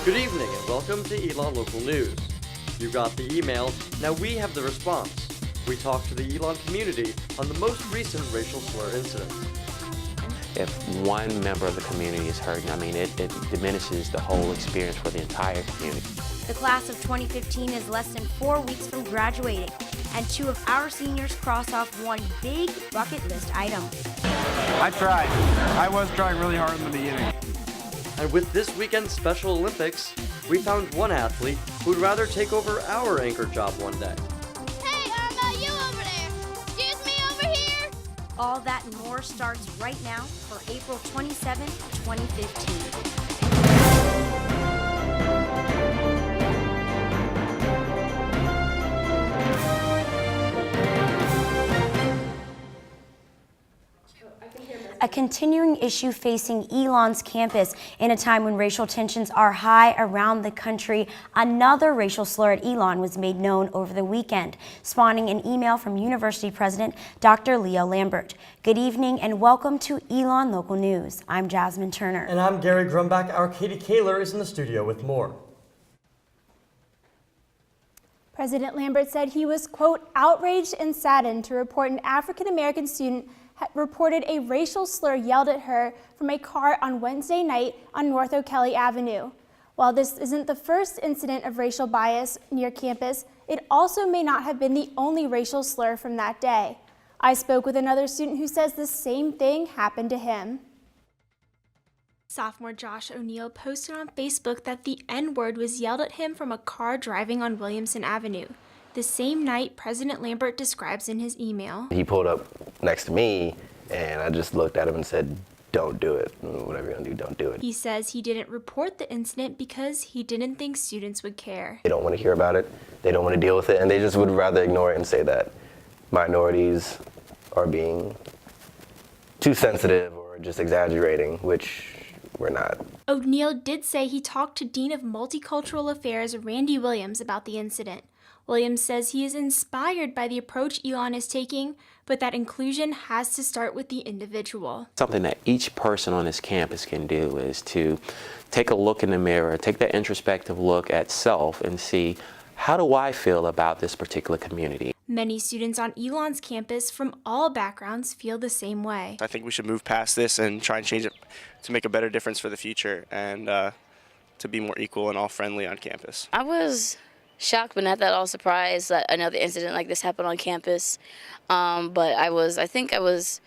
Good evening and welcome to ELN Local News. You got the email, now we have the response. We talked to the ELN community on the most recent racial slur incident. If one member of the community is hurting, it diminishes the whole experience for the entire community. The class of 2015 is less than 4 weeks from graduating, and 2 of our seniors cross off one big bucket list item. I tried. I was trying really hard in the beginning. And with this weekend's Special Olympics, we found one athlete who'd rather take over our anchor job one day. Hey, you over there. Excuse me over here. All that and more starts right now for April 27, 2015. A continuing issue facing ELN's campus in a time when racial tensions are high around the country. Another racial slur at ELN was made known over the weekend, spawning an email from University President Dr. Leo Lambert. Good evening and welcome to ELN Local News. I'm Jasmine Turner. And I'm Gary Grumbach. Our Katie Kaler is in the studio with more. President Lambert said he was, quote, outraged and saddened to report an African-American student reported a racial slur yelled at her from a car on Wednesday night on North O'Kelly Avenue. While this isn't the first incident of racial bias near campus, it also may not have been the only racial slur from that day. I spoke with another student who says the same thing happened to him. Sophomore Josh O'Neill posted on Facebook that the N-word was yelled at him from a car driving on Williamson Avenue. The same night President Lambert describes in his email. He pulled up next to me and I just looked at him and said, don't do it. Whatever you're gonna do, don't do it. He says he didn't report the incident because he didn't think students would care. They don't want to hear about it, they don't want to deal with it, and they just would rather ignore it and say that minorities are being too sensitive or just exaggerating, which we're not. O'Neill did say he talked to Dean of Multicultural Affairs Randy Williams about the incident. Williams says he is inspired by the approach ELN is taking, but that inclusion has to start with the individual. Something that each person on this campus can do is to take a look in the mirror, take that introspective look at self and see, how do I feel about this particular community? Many students on ELN's campus from all backgrounds feel the same way. I think we should move past this and try and change it to make a better difference for the future and to be more equal and all friendly on campus. I was shocked but not at all surprised that another incident like this happened on campus. But I think I was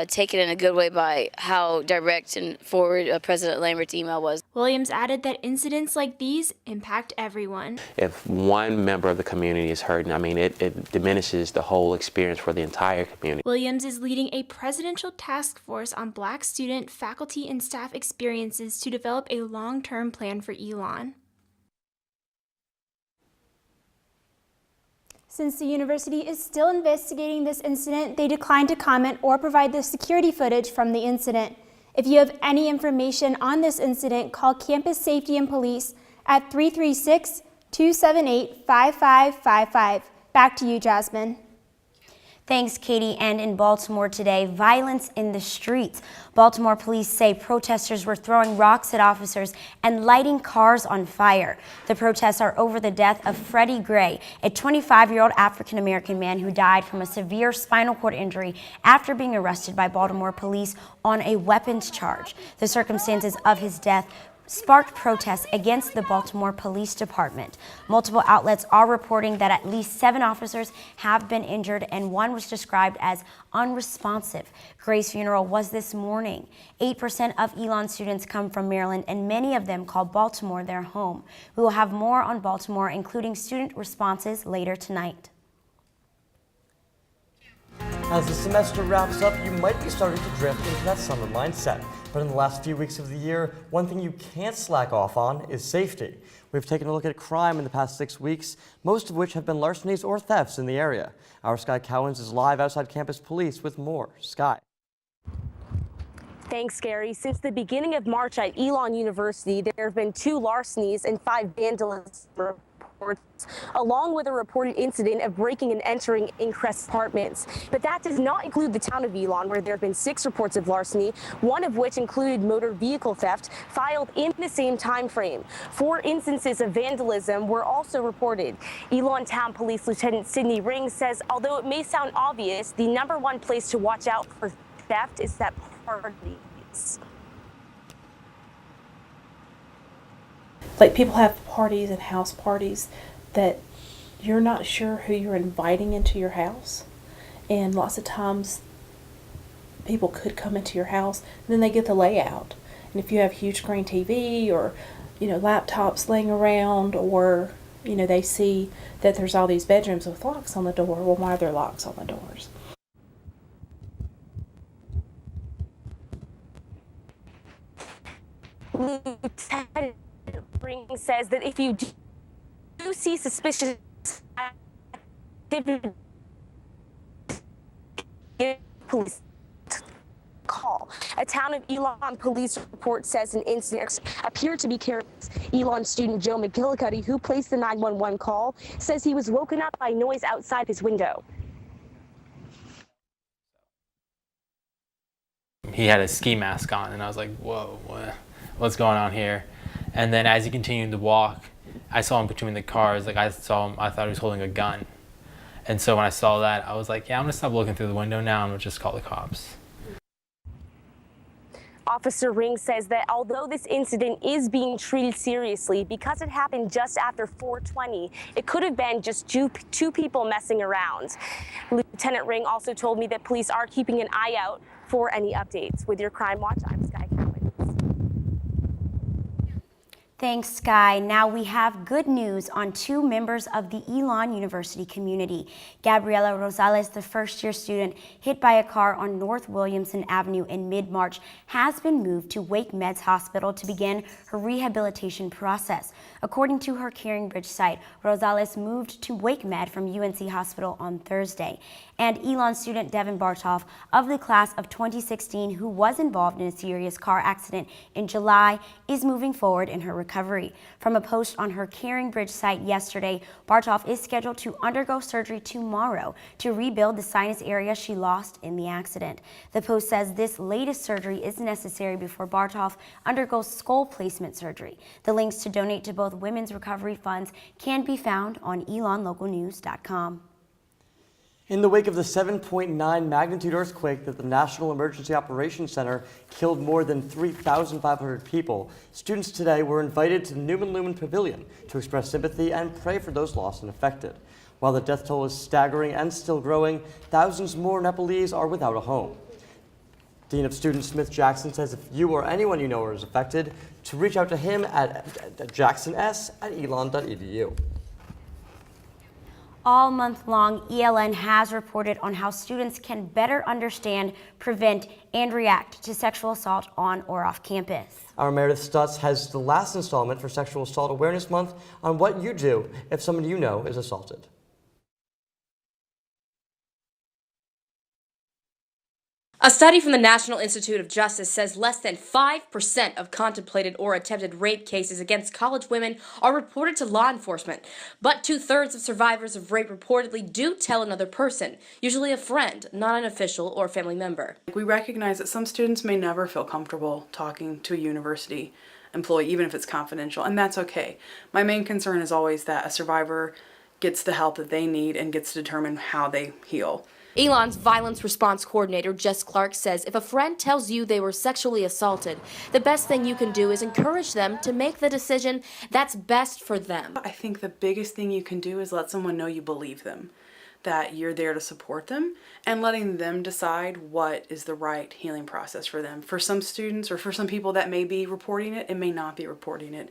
taken in a good way by how direct and forward President Lambert's email was. Williams added that incidents like these impact everyone. If one member of the community is hurting, it diminishes the whole experience for the entire community. Williams is leading a presidential task force on Black student, faculty, and staff experiences to develop a long-term plan for ELN. Since the university is still investigating this incident, they declined to comment or provide the security footage from the incident. If you have any information on this incident, call Campus Safety and Police at 336-278-5555. Back to you, Jasmine. Thanks, Katie. And in Baltimore today, violence in the streets. Baltimore police say protesters were throwing rocks at officers and lighting cars on fire. The protests are over the death of Freddie Gray, a 25-year-old African-American man who died from a severe spinal cord injury after being arrested by Baltimore police on a weapons charge. The circumstances of his death sparked protests against the Baltimore Police Department. Multiple outlets are reporting that at least 7 officers have been injured and one was described as unresponsive. Gray's funeral was this morning. 8% of ELN students come from Maryland and many of them call Baltimore their home. We will have more on Baltimore, including student responses, later tonight. As the semester wraps up, you might be starting to drift into that summer mindset. But in the last few weeks of the year, one thing you can't slack off on is safety. We've taken a look at crime in the past 6 weeks, most of which have been larcenies or thefts in the area. Our Sky Cowens is live outside Campus Police with more. Sky. Thanks, Gary. Since the beginning of March at ELN University, there have been 2 larcenies and 5 vandalisms along with a reported incident of breaking and entering in Crest Apartments. But that does not include the town of Elon, where there have been 6 reports of larceny, one of which included motor vehicle theft, filed in the same time frame. 4 instances of vandalism were also reported. Elon Town Police Lieutenant Sydney Ring says although it may sound obvious, the #1 place to watch out for theft is at parties. Like, people have parties and house parties that you're not sure who you're inviting into your house, and lots of times people could come into your house and then they get the layout, and if you have huge screen TV or laptops laying around, or they see that there's all these bedrooms with locks on the door, well, why are there locks on the doors? Lieutenant Ring says that if you do see suspicious activity, give police call. A town of Elon police report says an incident appeared to be careless. Elon student Joe McGillicuddy, who placed the 911 call, says he was woken up by noise outside his window. He had a ski mask on, and I was like, whoa, what's going on here? And then as he continued to walk, I saw him between the cars. Like, I thought he was holding a gun. And so when I saw that, I was like, yeah, I'm gonna stop looking through the window now and we'll just call the cops. Officer Ring says that although this incident is being treated seriously, because it happened just after 4:20, it could have been just two people messing around. Lieutenant Ring also told me that police are keeping an eye out for any updates. With your Crime Watch, I'm Sky Cowan. Thanks, Sky. Now we have good news on 2 members of the Elon University community. Gabriela Rosales, the first-year student hit by a car on North Williamson Avenue in mid-March, has been moved to Wake Med's hospital to begin her rehabilitation process. According to her CaringBridge site, Rosales moved to Wake Med from UNC Hospital on Thursday. And Elon student Devin Bartoff of the class of 2016, who was involved in a serious car accident in July, is moving forward in her recovery. From a post on her CaringBridge site yesterday, Bartoff is scheduled to undergo surgery tomorrow to rebuild the sinus area she lost in the accident. The post says this latest surgery is necessary before Bartoff undergoes skull placement surgery. The links to donate to both women's recovery funds can be found on elonlocalnews.com. In the wake of the 7.9 magnitude earthquake that the National Emergency Operations Center killed more than 3,500 people, students today were invited to the Newman Lumen Pavilion to express sympathy and pray for those lost and affected. While the death toll is staggering and still growing, thousands more Nepalese are without a home. Dean of Students Smith Jackson says if you or anyone you know is affected, to reach out to him at jacksons@elon.edu. All month long, ELN has reported on how students can better understand, prevent, and react to sexual assault on or off campus. Our Meredith Stutz has the last installment for Sexual Assault Awareness Month on what you do if someone you know is assaulted. A study from the National Institute of Justice says less than 5% of contemplated or attempted rape cases against college women are reported to law enforcement. But 2/3 of survivors of rape reportedly do tell another person, usually a friend, not an official or family member. We recognize that some students may never feel comfortable talking to a university employee, even if it's confidential, and that's okay. My main concern is always that a survivor gets the help that they need and gets to determine how they heal. Elon's violence response coordinator, Jess Clark, says if a friend tells you they were sexually assaulted, the best thing you can do is encourage them to make the decision that's best for them. I think the biggest thing you can do is let someone know you believe them, that you're there to support them, and letting them decide what is the right healing process for them. For some students or for some people that may be reporting it, it may not be reporting it.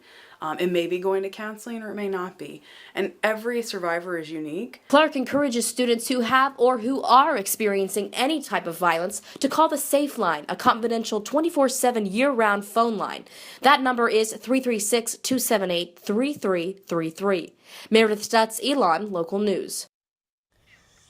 It may be going to counseling or it may not be. And every survivor is unique. Clark encourages students who have or who are experiencing any type of violence to call the Safe Line, a confidential 24/7 year-round phone line. That number is 336-278-3333. Meredith Stutz, Elon Local News.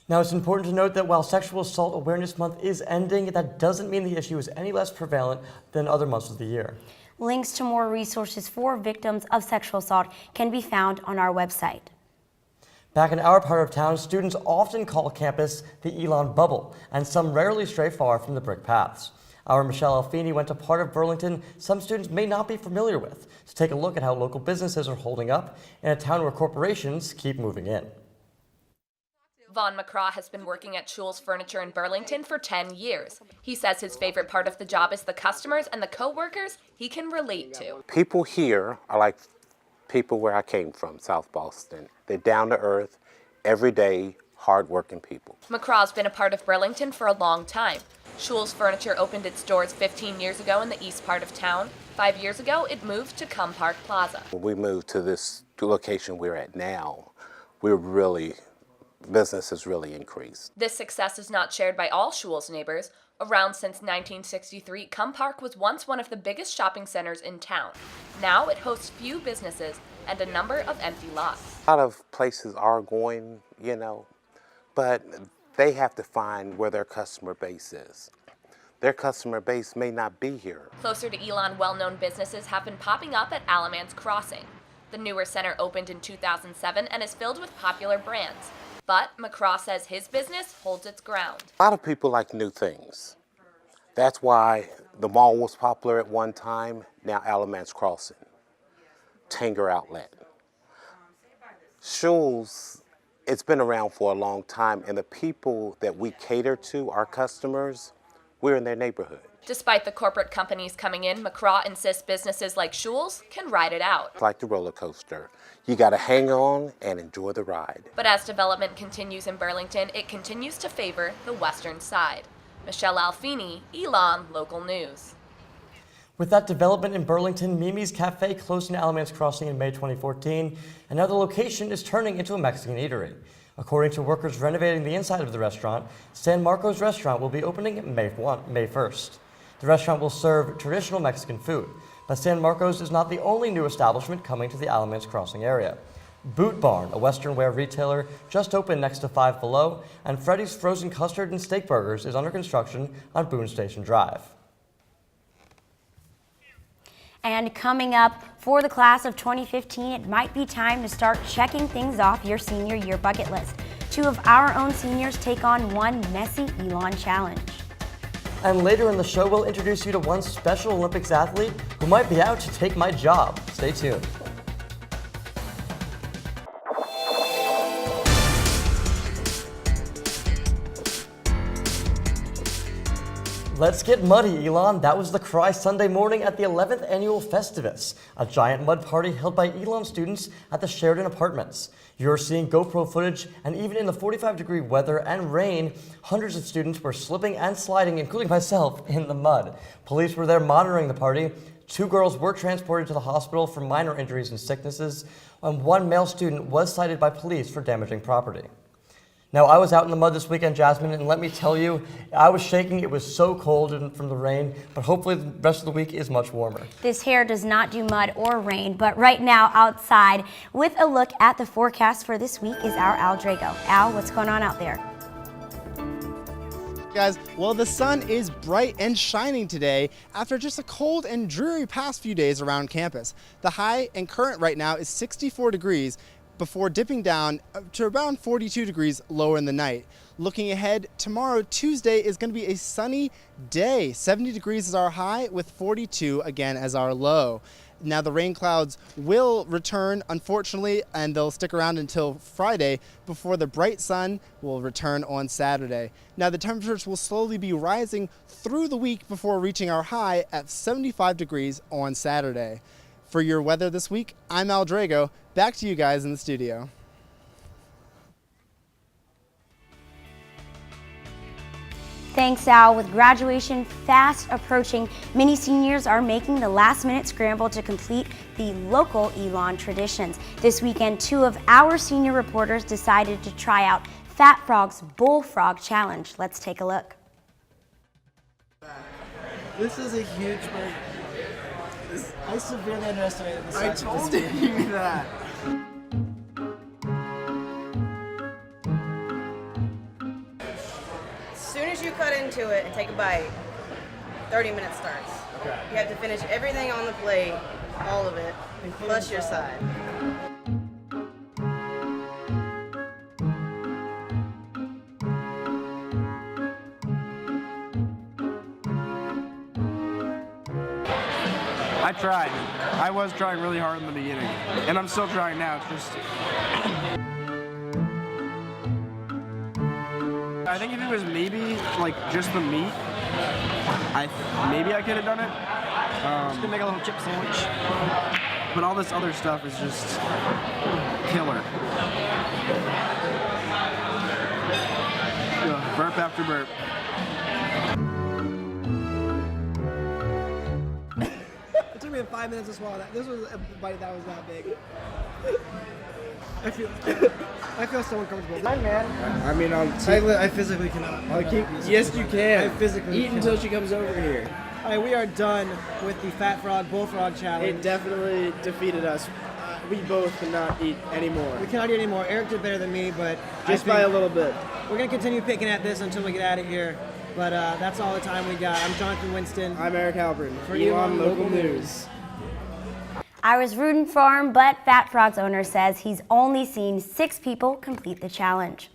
Now, it's important to note that while Sexual Assault Awareness Month is ending, that doesn't mean the issue is any less prevalent than other months of the year. Links to more resources for victims of sexual assault can be found on our website. Back in our part of town, students often call campus the Elon bubble, and some rarely stray far from the brick paths. Our Michelle Alfini went to part of Burlington some students may not be familiar with to take a look at how local businesses are holding up in a town where corporations keep moving in. Vaughn McCraw has been working at Schul's Furniture in Burlington for 10 years. He says his favorite part of the job is the customers and the co-workers he can relate to. People here are like people where I came from, South Boston. They're down to earth, everyday, hard-working people. McCraw's been a part of Burlington for a long time. Schul's Furniture opened its doors 15 years ago in the east part of town. 5 years ago, it moved to Cum Park Plaza. When we moved to this location we're at now, business has really increased. This success is not shared by all Schul's neighbors. Around since 1963, Cum Park was once one of the biggest shopping centers in town. Now it hosts few businesses and a number of empty lots. A lot of places are going, but they have to find where their customer base is. Their customer base may not be here. Closer to Elon, well-known businesses have been popping up at Alamance Crossing. The newer center opened in 2007 and is filled with popular brands. But McCraw says his business holds its ground. A lot of people like new things. That's why the mall was popular at one time, now Alamance Crossing, Tanger Outlet. Schul's, it's been around for a long time, and the people that we cater to, our customers, we're in their neighborhood. Despite the corporate companies coming in, McCraw insists businesses like Schul's can ride it out. It's like the roller coaster. You got to hang on and enjoy the ride. But as development continues in Burlington, it continues to favor the western side. Michelle Alfini, Elon Local News. With that development in Burlington, Mimi's Cafe closed in Alamance Crossing in May 2014, and now the location is turning into a Mexican eatery. According to workers renovating the inside of the restaurant, San Marcos Restaurant will be opening May 1st. The restaurant will serve traditional Mexican food, but San Marcos is not the only new establishment coming to the Alamance Crossing area. Boot Barn, a Western wear retailer, just opened next to Five Below, and Freddy's Frozen Custard and Steak Burgers is under construction on Boone Station Drive. And coming up for the class of 2015, it might be time to start checking things off your senior year bucket list. 2 of our own seniors take on one messy Elon challenge. And later in the show, we'll introduce you to one Special Olympics athlete who might be out to take my job. Stay tuned. Let's get muddy, Elon. That was the cry Sunday morning at the 11th annual Festivus, a giant mud party held by Elon students at the Sheridan Apartments. You're seeing GoPro footage, and even in the 45-degree weather and rain, hundreds of students were slipping and sliding, including myself, in the mud. Police were there monitoring the party. 2 girls were transported to the hospital for minor injuries and sicknesses, and 1 male student was cited by police for damaging property. Now, I was out in the mud this weekend, Jasmine, and let me tell you, I was shaking. It was so cold from the rain, but hopefully the rest of the week is much warmer. This hair does not do mud or rain, but right now outside with a look at the forecast for this week is our Al Drago. Al, what's going on out there? Guys, well, the sun is bright and shining today after just a cold and dreary past few days around campus. The high and current right now is 64 degrees before dipping down to around 42 degrees lower in the night. Looking ahead, tomorrow, Tuesday, is going to be a sunny day. 70 degrees is our high with 42 again as our low. Now the rain clouds will return, unfortunately, and they'll stick around until Friday before the bright sun will return on Saturday. Now the temperatures will slowly be rising through the week before reaching our high at 75 degrees on Saturday. For your weather this week, I'm Al Drago. Back to you guys in the studio. Thanks, Al. With graduation fast approaching, many seniors are making the last-minute scramble to complete the local Elon traditions. This weekend, 2 of our senior reporters decided to try out Fat Frog's Bullfrog Challenge. Let's take a look. This is a huge break. I severely underestimated the size I of told this you that. As soon as you cut into it and take a bite, 30 minutes starts. Okay. You have to finish everything on the plate, all of it, plus your side. tried. I was trying really hard in the beginning, and I'm still trying now. It's just... I think if it was maybe like just the meat, maybe I could have done it. Just gonna make a little chip sandwich. But all this other stuff is just killer. Ugh, burp after burp. It took me 5 minutes to swallow that. This was a bite that was that big. I feel so uncomfortable. Hi, man. I mean, I physically cannot. Yes, you can. I physically eat cannot. until she comes over here. All right, we are done with the Fat Frog Bullfrog Challenge. It definitely defeated us. We both cannot eat anymore. We cannot eat anymore. Eric did better than me, but Just by a little bit. We're gonna continue picking at this until we get out of here. But that's all the time we got. I'm Jonathan Winston. I'm Eric Halpern. For ELN ELN Local News. I was rooting for him, but Fat Frog's owner says he's only seen 6 people complete the challenge.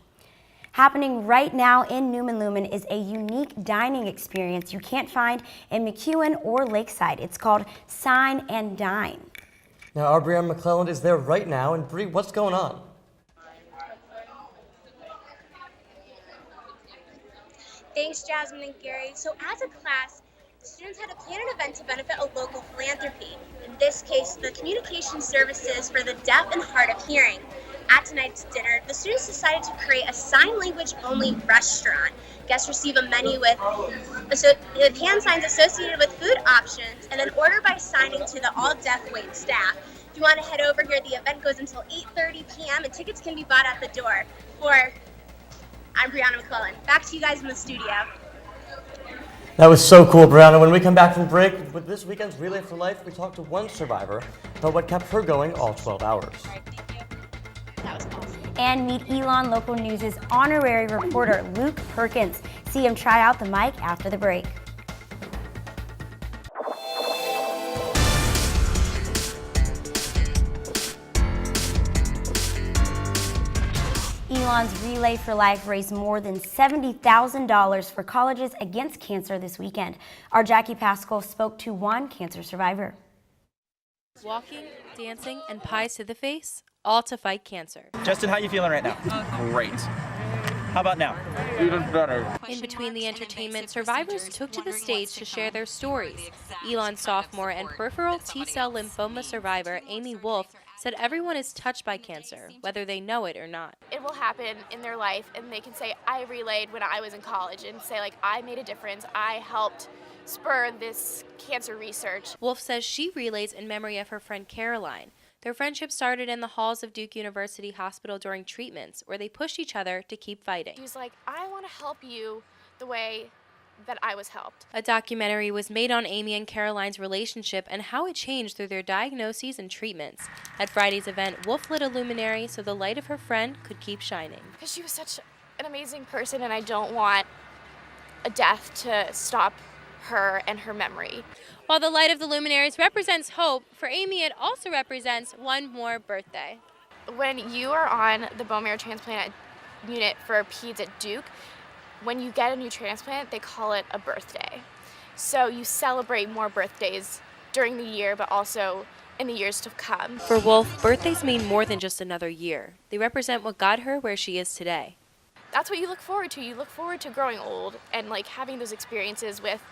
Happening right now in Newman Lumen is a unique dining experience you can't find in McEwen or Lakeside. It's called Sign and Dine. Now, our Brianna McClelland is there right now. And Bree, what's going on? Thanks, Jasmine and Gary. So as a class, the students had to plan an event to benefit a local philanthropy. In this case, the communication services for the deaf and hard of hearing. At tonight's dinner, the students decided to create a sign language only restaurant. Guests receive a menu with hand signs associated with food options and then order by signing to the all-deaf wait staff. If you want to head over here, the event goes until 8:30 p.m. and tickets can be bought at the door. I'm Brianna McClellan. Back to you guys in the studio. That was so cool, Brianna. When we come back from break, with this weekend's Relay for Life, we talked to one survivor about what kept her going all 12 hours. And meet ELN Local News' honorary reporter, Luke Perkins. See him try out the mic after the break. ELN's Relay for Life raised more than $70,000 for colleges against cancer this weekend. Our Jackie Pascal spoke to one cancer survivor. Walking, dancing, and pies to the face, all to fight cancer. Justin, how you feeling right now? Great. How about now? Even better. In between the entertainment, survivors took to the stage to share their stories. ELN sophomore and peripheral T-cell lymphoma survivor Amy Wolf said everyone is touched by cancer, whether they know it or not. It will happen in their life, and they can say, I relayed when I was in college, and say, like, I made a difference. I helped spur this cancer research. Wolf says she relays in memory of her friend Caroline. Their friendship started in the halls of Duke University Hospital during treatments, where they pushed each other to keep fighting. She was like, I want to help you the way that I was helped. A documentary was made on Amy and Caroline's relationship and how it changed through their diagnoses and treatments. At Friday's event, Wolf lit a luminary so the light of her friend could keep shining. Because she was such an amazing person, and I don't want a death to stop her and her memory. While the light of the luminaries represents hope, for Amy it also represents one more birthday. When you are on the bone marrow transplant unit for peds at Duke, when you get a new transplant, they call it a birthday. So you celebrate more birthdays during the year, but also in the years to come. For Wolf, birthdays mean more than just another year. They represent what got her where she is today. That's what you look forward to. You look forward to growing old and like having those experiences with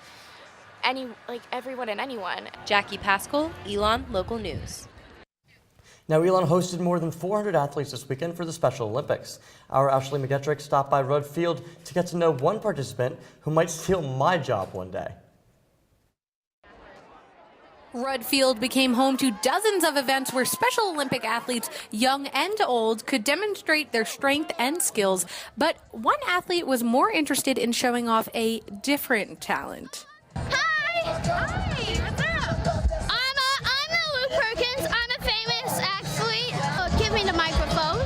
everyone and anyone. Jackie Pascal, ELN Local News. Now, ELN hosted more than 400 athletes this weekend for the Special Olympics. Our Ashley McGettrick stopped by Rudd Field to get to know one participant who might steal my job one day. Rudd Field became home to dozens of events where Special Olympic athletes, young and old, could demonstrate their strength and skills. But one athlete was more interested in showing off a different talent. Hi, what's up? I'm Luke Perkins. I'm a famous athlete. Give me the microphone.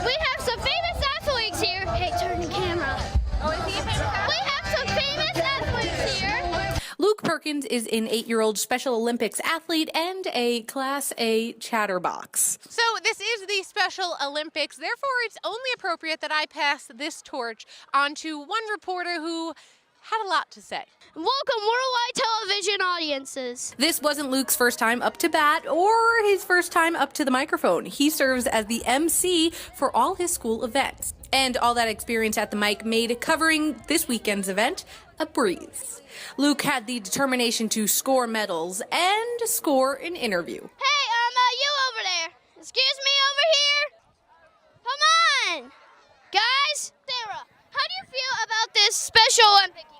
We have some famous athletes here. Hey, turn the camera. We have some famous athletes here. Luke Perkins is an 8-year-old Special Olympics athlete and a Class A chatterbox. So this is the Special Olympics. Therefore, it's only appropriate that I pass this torch on to one reporter who had a lot to say. Welcome, worldwide television audiences. This wasn't Luke's first time up to bat or his first time up to the microphone. He serves as the MC for all his school events. And all that experience at the mic made covering this weekend's event a breeze. Luke had the determination to score medals and score an interview. Hey, you over there. Excuse me over here. Come on. Guys, Sarah, how do you feel about this Special Olympic event?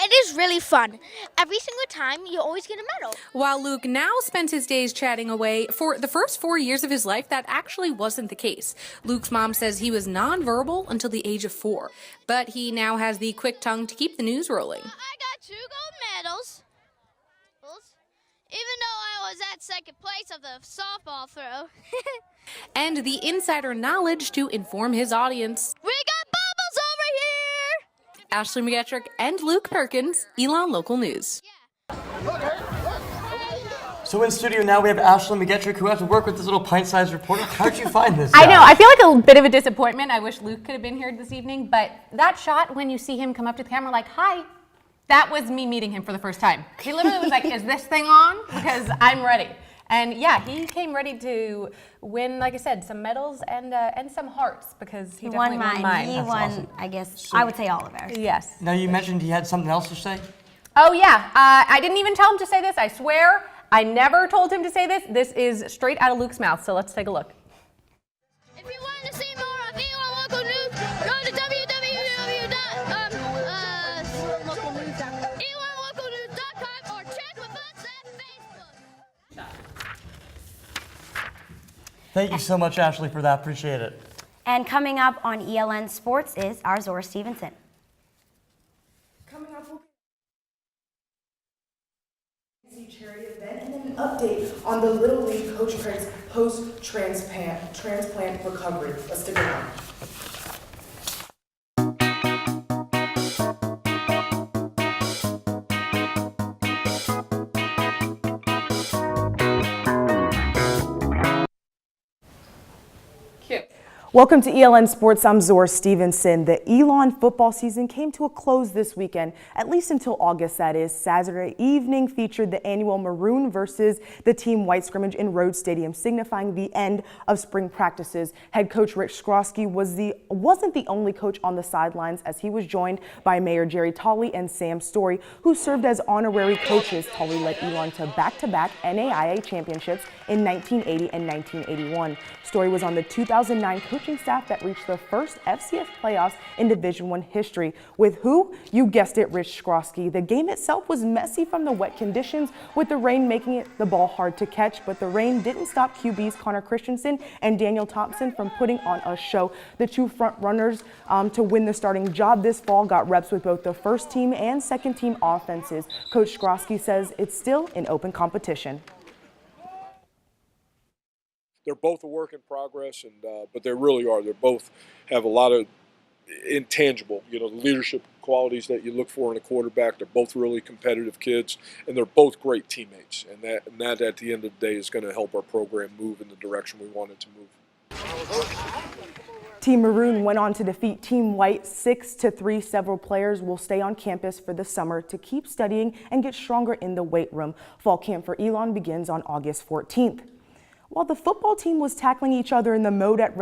It is really fun. Every single time, you always get a medal. While Luke now spends his days chatting away, for the first 4 years of his life, that actually wasn't the case. Luke's mom says he was nonverbal until the age of 4, but he now has the quick tongue to keep the news rolling. I got 2 gold medals, even though I was at second place of the softball throw. And the insider knowledge to inform his audience. We got bubbles over here! Ashley McGettrick and Luke Perkins, Elon Local News. So in studio now we have Ashley McGettrick, who has to work with this little pint-sized reporter. How did you find this I guy? know, I feel like a bit of a disappointment. I wish Luke could have been here this evening, but that shot when you see him come up to the camera like, hi, that was me meeting him for the first time. He literally was like, is this thing on? Because I'm ready. And yeah, he came ready to win, like I said, some medals and some hearts, because he definitely won mine. He won, awesome. I guess, I would say all of ours. Yes. Now you mentioned he had something else to say? Oh yeah, I didn't even tell him to say this, I swear. I never told him to say this. This is straight out of Luke's mouth, so let's take a look. If you want to see more of Elon Local News, go to www.elonlocalnews.com or check with us at Facebook. Thank you so much, Ashley, for that. Appreciate it. And coming up on ELN Sports is our Zora Stevenson. Coming up, charity event and then an update on the Little League Coach Craig's post-transplant recovery. Let's stick around. Welcome to ELN Sports. I'm Zora Stevenson. The Elon football season came to a close this weekend, at least until August, that is. Saturday evening featured the annual Maroon versus the Team White scrimmage in Rhodes Stadium, signifying the end of spring practices. Head coach Rick Skrosky wasn't the only coach on the sidelines, as he was joined by Mayor Jerry Tolley and Sam Story, who served as honorary coaches. Tolley led Elon to back-to-back NAIA championships in 1980 and 1981. Story was on the 2009 coaching staff that reached the first FCS playoffs in Division I history. With who? You guessed it, Rich Skrosky. The game itself was messy from the wet conditions, with the rain making the ball hard to catch, but the rain didn't stop QBs Connor Christensen and Daniel Thompson from putting on a show. The two front runners to win the starting job this fall got reps with both the first team and second team offenses. Coach Skrosky says it's still an open competition. They're both a work in progress, and but they really are. They both have a lot of intangible, the leadership qualities that you look for in a quarterback. They're both really competitive kids, and they're both great teammates. And that at the end of the day is going to help our program move in the direction we want it to move. Team Maroon went on to defeat Team White 6-3. Several players will stay on campus for the summer to keep studying and get stronger in the weight room. Fall camp for Elon begins on August 14th. While the football team was tackling each other in the mud at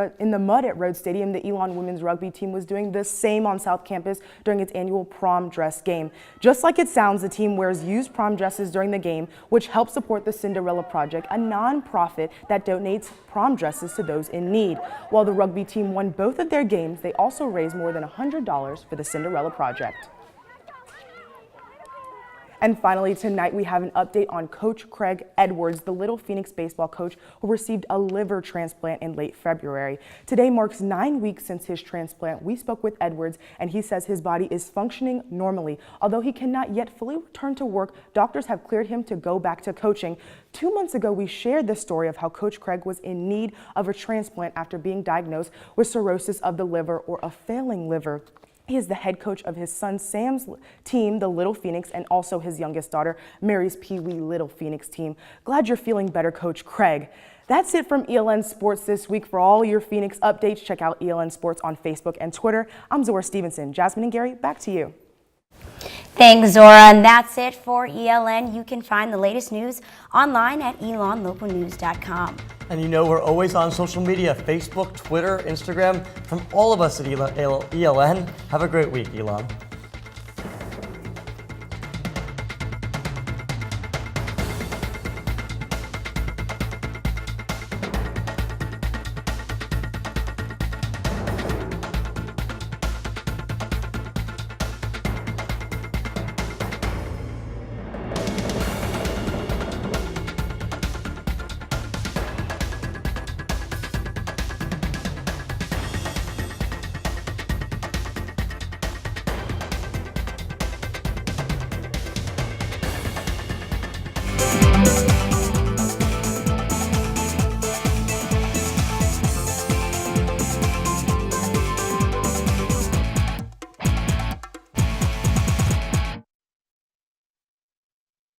Rhodes Stadium, the Elon women's rugby team was doing the same on South Campus during its annual prom dress game. Just like it sounds, the team wears used prom dresses during the game, which helps support the Cinderella Project, a non-profit that donates prom dresses to those in need. While the rugby team won both of their games, they also raised more than $100 for the Cinderella Project. And finally, tonight we have an update on Coach Craig Edwards, the Little Phoenix baseball coach who received a liver transplant in late February. Today marks 9 weeks since his transplant. We spoke with Edwards, and he says his body is functioning normally. Although he cannot yet fully return to work, doctors have cleared him to go back to coaching. 2 months ago, we shared the story of how Coach Craig was in need of a transplant after being diagnosed with cirrhosis of the liver, or a failing liver. He is the head coach of his son Sam's team, the Little Phoenix, and also his youngest daughter, Mary's Pee Wee Little Phoenix team. Glad you're feeling better, Coach Craig. That's it from ELN Sports this week. For all your Phoenix updates, check out ELN Sports on Facebook and Twitter. I'm Zora Stevenson. Jasmine and Gary, back to you. Thanks, Zora. And that's it for ELN. You can find the latest news online at elonlocalnews.com. And you know we're always on social media, Facebook, Twitter, Instagram. From all of us at ELN, have a great week, Elon.